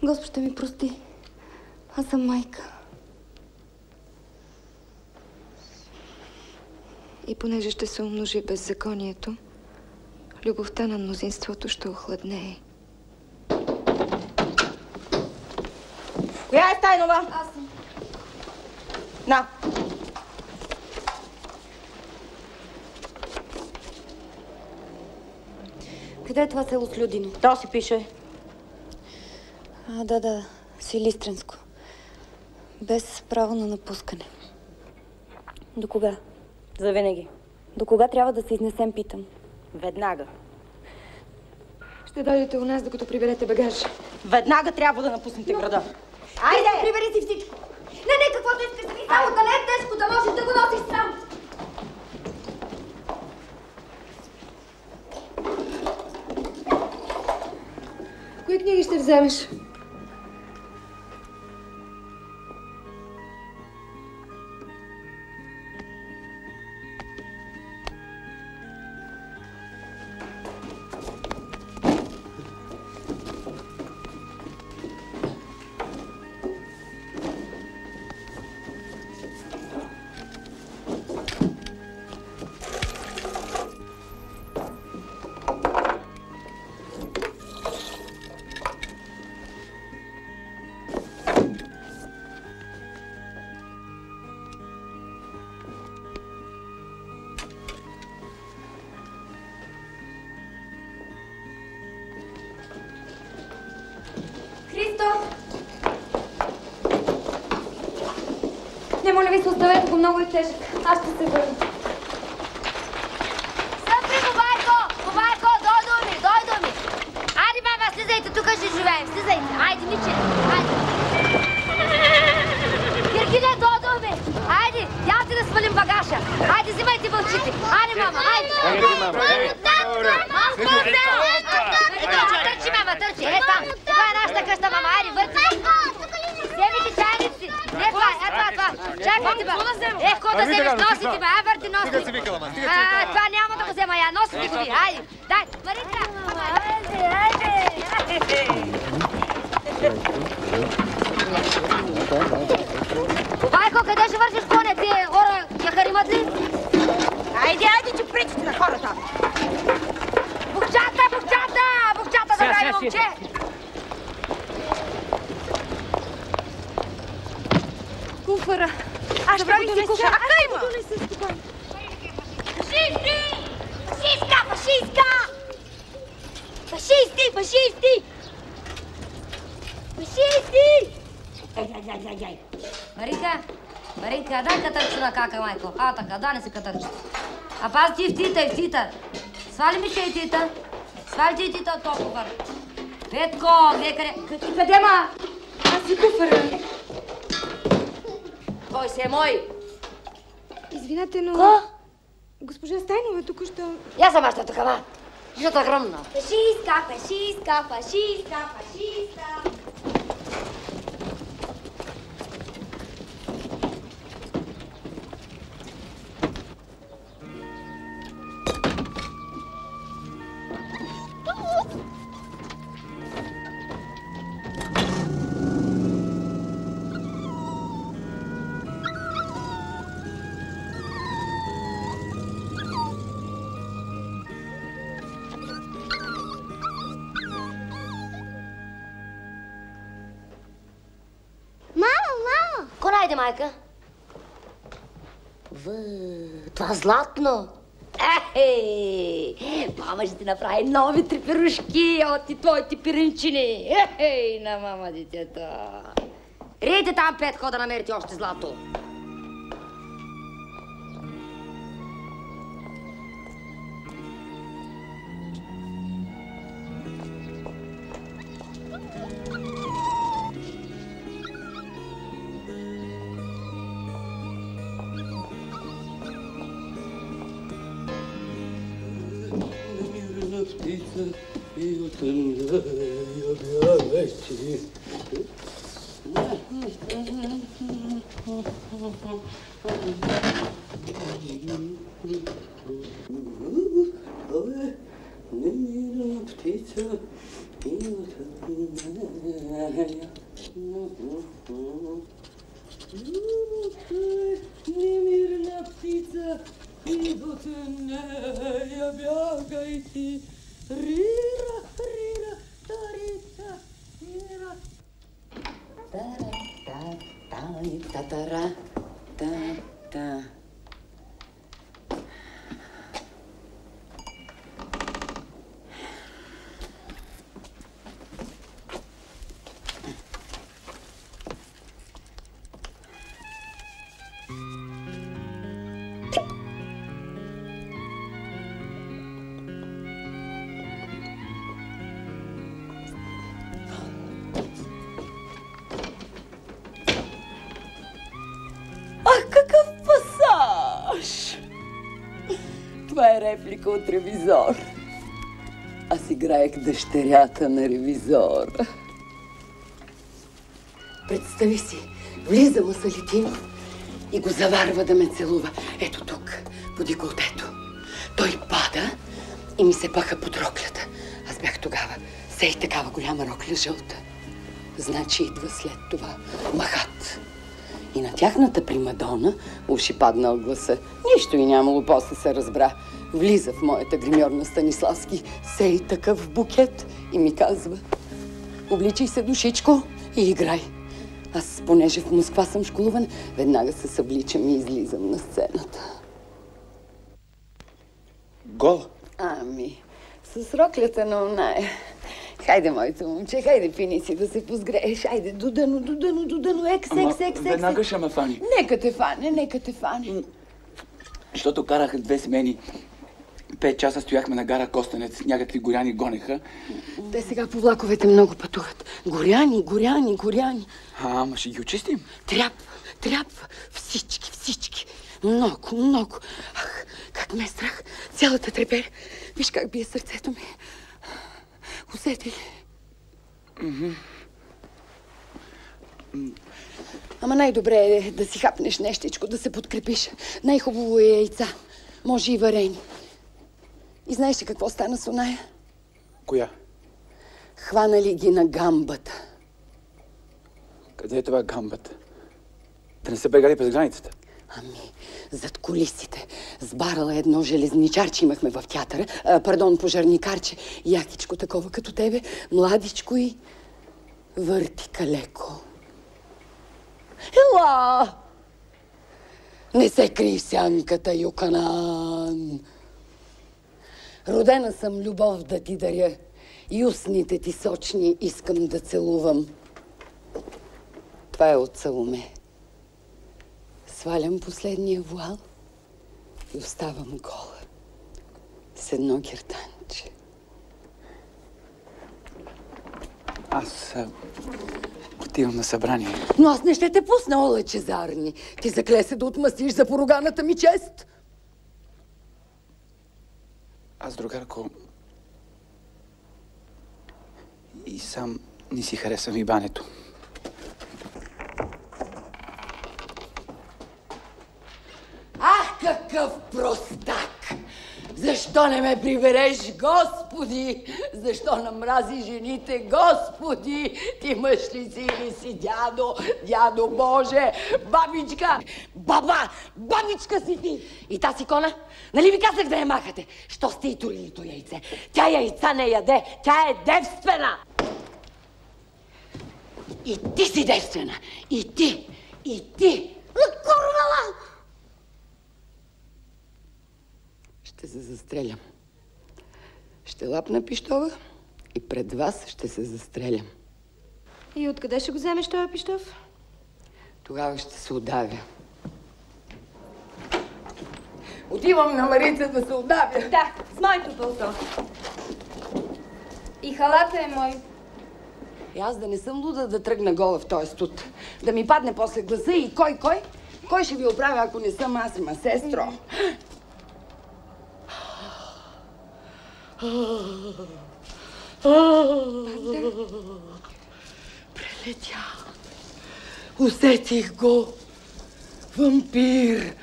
Господ ще ми прости. Аз съм майка. И понеже ще се умножи беззаконието, любовта на мнозинството ще охладнее. Коя е Стайнова? Аз съм. На. Къде е това село Слюдино? То си пише. Да. Силистренско. Без право на напускане. До кога? Завинаги. До кога трябва да се изнесем, питам? Веднага. Ще дойдете у нас, докато приберете багаж. Веднага трябва да напуснете града. Айде! Прибери си всичко! Не, каквото искаш да ми, само да не е тежко, да можеш да го носиш сам! Кои книги ще вземеш? Моля ви се, оставете го, много е тежък. Аз ще се върна. Стъпи, Бобайко, дойдо ми. Айде, баба, слизайте, тук ще живеем, слизайте. Айде, Ниче, айде. Киргине, дойдо ми. Айде, ялте да свалим багажа. Айде, взимайте вълчите. Айде, мама, айде. Търчи, мама, търчи. Е, там. Това е нашата къща, мама. Айде, върти. Вземите чайници. Не, това. Чакайте, ба. Ко да вземеш носите, бе. Върти носите. Това няма да го взема я. Носите го ви. Айде. Дай. Маринка. Айде. Бобайко, къде ще вършиш коня? Тие хора я харимат ли? Айде, че пречите на хората. Бухчата, добре, момче. Куфара. Аз ще го донеса. А къде има? Фашисти! Маринка, дай катърче на кака, майко. Така, дай не се катърче. А паз ти в тита. Свали ми и тита. Свали ти и тита от толкова. Петко, къде ма? Аз си куфара. Той си е мой. Извинете, но... Ко? Госпожа Стайнова току-що... Я съм още така, ма. Защото е гръмна. Фашистка. Ко найде, майка? Това златно. Мама ще ти направи нови 3 пирушки от твоите пиринчини. На мама детето. Рейте там, Петко, да намерите още злато. Птица и от обявяйте. Птица Немирна птица, и от нея бягай ти. Рира, рира, тарита, рира. Та-та-та-та-та-та-та. Какъв пасаж! Това е реплика от ревизор. Аз играех дъщерята на ревизор. Представи си, влиза Масалитин и го заварва да ме целува. Ето тук, по деколтето. Той пада и ми се паха под роклята. Аз бях тогава сей такава голяма рокля жълта. Значи идва след това махат. И на тяхната примадона уши паднал гласа. Нищо и нямало, после се разбра. Влиза в моята гримьорна Станиславски, сей такъв букет и ми казва: обличай се, душичко, и играй. Аз, понеже в Москва съм школуван, веднага се събличам и излизам на сцената. Гол? Ами, с роклята на оная. Хайде, моето момче, хайде, пини си да се позгрееш. Хайде, дудано, екс. Веднага ще ме фани. Нека те фане. Защото караха 2 смени. 5 часа стояхме на гара Костенец. Някакви горяни гонеха. Те сега по влаковете много пътуват. Горяни. Ама ще ги очистим? Трябва. Всички. Много. Ах, как ме е страх. Цялата трепер. Виж как бие сърцето ми. Усети ли? Ама най-добре е да си хапнеш нещичко, да се подкрепиш. Най-хубаво е яйца. Може и варени. И знаеш ли какво стана с оная? Коя? Хванали ги на гамбата. Къде е това гамбата? Да не се бегали през границата? Ами, зад кулисите. Сбарала едно железничарче имахме в театъра. Пожарникарче. Якичко такова като тебе. Младичко и въртика леко. Ела! Не се крий в сянката, Юканан. Родена съм любов да ти даря и устните ти сочни искам да целувам. Това е от Саломе. Свалям последния вуал и оставам гола с едно гирданче. Аз отивам на събрание. Но аз не ще те пусна, Ола Чезарни. Ти закле се да отмъстиш за поруганата ми чест. Аз, другарко, и сам не си харесвам и бането. Ах, какъв простак! Защо не ме прибереш, Господи? Защо намрази жените, Господи? Ти мъж ли си или си дядо? Дядо Боже! Бабичка! Бабичка си ти! И тази кона? Нали ви казах да я махате? Що сте и турилито яйце? Тя яйца не яде! Тя е девствена! И ти си девствена! И ти! Курвала! Ще се застрелям. Ще лапна пищова и пред вас ще се застрелям. И откъде ще го вземеш този пищов? Тогава ще се удавя. Отивам на Марица да се удавя. Да, с моето пълто. И халата е мой. И аз да не съм луда да тръгна гола в този студ. Да ми падне после гласа и кой? Кой ще ви оправя, ако не съм аз, ма сестро? Прелетя. Усетих го. Вампир.